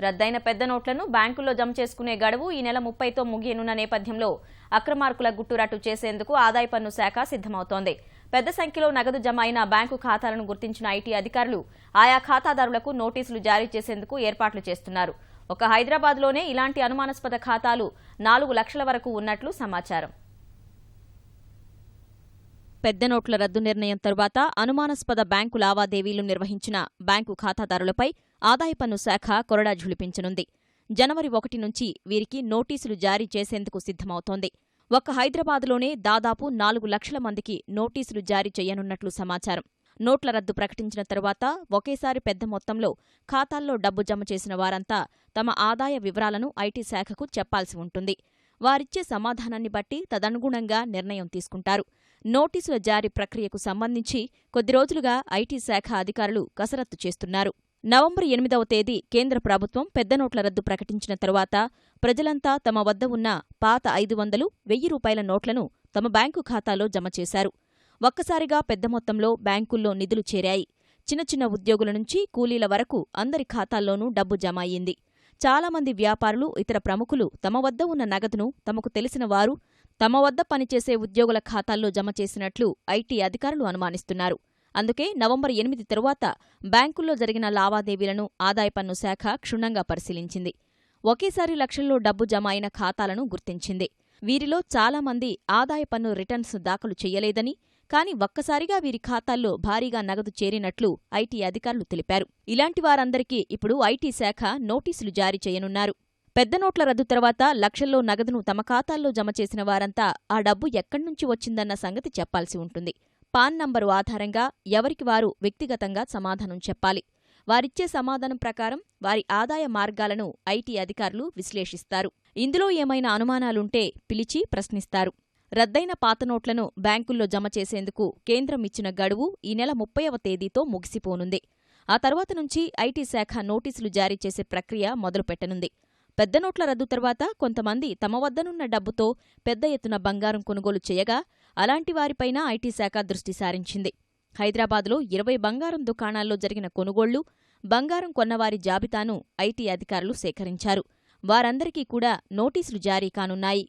రద్దయిన పెద్ద నోట్లను బ్యాంకుల్లో జమ చేసుకునే గడువు ఈ నెల 30తో ముగియనున్న నేపథ్యంలో అక్రమార్కుల గుట్టురట్టు చేసేందుకు ఆదాయ పన్ను శాఖ సిద్ధమవుతోంది. పెద్ద సంఖ్యలో నగదు జమ అయిన బ్యాంకు ఖాతాలను గుర్తించిన ఐటీ అధికారులు ఆయా ఖాతాదారులకు నోటీసులు జారీ చేసేందుకు ఏర్పాట్లు చేస్తున్నారు. ఒక హైదరాబాద్లోనే ఇలాంటి అనుమానాస్పద ఖాతాలు 4 లక్షల వరకు ఉన్నట్లు సమాచారం. పెద్ద నోట్ల రద్దు నిర్ణయం తరువాత అనుమానాస్పద బ్యాంకు లావాదేవీలు నిర్వహించిన బ్యాంకు ఖాతాదారులపై ఆదాయ పన్ను శాఖ కొరడా ఝుళిపించనుంది. జనవరి 1 నుంచి వీరికి నోటీసులు జారీ చేసేందుకు సిద్ధమవుతోంది. ఒక్క హైదరాబాద్లోనే దాదాపు 4 లక్షల మందికి నోటీసులు జారీ చేయనున్నట్లు సమాచారం. నోట్ల రద్దు ప్రకటించిన తరువాత ఒకేసారి పెద్ద మొత్తంలో ఖాతాల్లో డబ్బు జమ చేసిన వారంతా తమ ఆదాయ వివరాలను ఐటీ శాఖకు చెప్పాల్సి ఉంటుంది. వారిచ్చే సమాధానాన్ని బట్టి తదనుగుణంగా నిర్ణయం తీసుకుంటారు. నోటీసుల జారీ ప్రక్రియకు సంబంధించి కొద్ది రోజులుగా ఐటీ శాఖ అధికారులు కసరత్తు చేస్తున్నారు. నవంబర్ 8వ తేదీ కేంద్ర ప్రభుత్వం పెద్ద నోట్ల రద్దు ప్రకటించిన తరువాత ప్రజలంతా తమ వద్ద ఉన్న పాత 500, 1000 రూపాయల నోట్లను తమ బ్యాంకు ఖాతాలో జమ చేశారు. ఒక్కసారిగా పెద్ద మొత్తంలో బ్యాంకుల్లో నిధులు చేరాయి. చిన్న చిన్న ఉద్యోగుల నుంచి కూలీల వరకు అందరి ఖాతాల్లోనూ డబ్బు జమ అయ్యింది. చాలామంది వ్యాపారులు, ఇతర ప్రముఖులు తమ వద్ద ఉన్న నగదును తమకు తెలిసిన వారు తమ వద్ద పనిచేసే ఉద్యోగుల ఖాతాల్లో జమ చేసినట్లు ఐటీ అధికారులు అనుమానిస్తున్నారు. అందుకే నవంబర్ 8 తరువాత బ్యాంకుల్లో జరిగిన లావాదేవీలను ఆదాయ పన్ను శాఖ క్షుణ్ణంగా పరిశీలించింది. ఒకేసారి లక్షల్లో డబ్బు జమ అయిన ఖాతాలను గుర్తించింది. వీరిలో చాలామంది ఆదాయ పన్ను రిటర్న్స్ దాఖలు చెయ్యలేదని, కానీ ఒక్కసారిగా వీరి ఖాతాల్లో భారీగా నగదు చేరినట్లు ఐటీ అధికారులు తెలిపారు. ఇలాంటి వారందరికీ ఇప్పుడు ఐటీ శాఖ నోటీసులు జారీ చేయనున్నారు. పెద్ద నోట్ల రద్దు తర్వాత లక్షల్లో నగదును తమ ఖాతాల్లో జమ చేసిన వారంతా ఆ డబ్బు ఎక్కడ్నుంచి వచ్చిందన్న సంగతి చెప్పాల్సి ఉంటుంది. పాన్ నంబరు ఆధారంగా ఎవరికి వారు వ్యక్తిగతంగా సమాధానం చెప్పాలి. వారిచ్చే సమాధానం ప్రకారం వారి ఆదాయ మార్గాలను ఐటీ అధికారులు విశ్లేషిస్తారు. ఇందులో ఏమైనా అనుమానాలుంటే పిలిచి ప్రశ్నిస్తారు. రద్దయిన పాత నోట్లను బ్యాంకుల్లో జమ చేసేందుకు కేంద్రం ఇచ్చిన గడువు ఈ నెల 30వ తేదీతో ముగిసిపోనుంది. ఆ తర్వాత నుంచి ఐటీ శాఖ నోటీసులు జారీ చేసే ప్రక్రియ మొదలుపెట్టనుంది. పెద్ద నోట్ల రద్దు తర్వాత కొంతమంది తమ వద్దనున్న డబ్బుతో పెద్ద ఎత్తున బంగారం కొనుగోలు చేయగా అలాంటి వారిపైన ఐటీ శాఖ దృష్టి సారించింది. హైదరాబాద్లో 20 బంగారం దుకాణాల్లో జరిగిన కొనుగోళ్లు, బంగారం కొన్నవారి జాబితాను ఐటీ అధికారులు సేకరించారు. వారందరికీ కూడా నోటీసులు జారీ కానున్నాయి.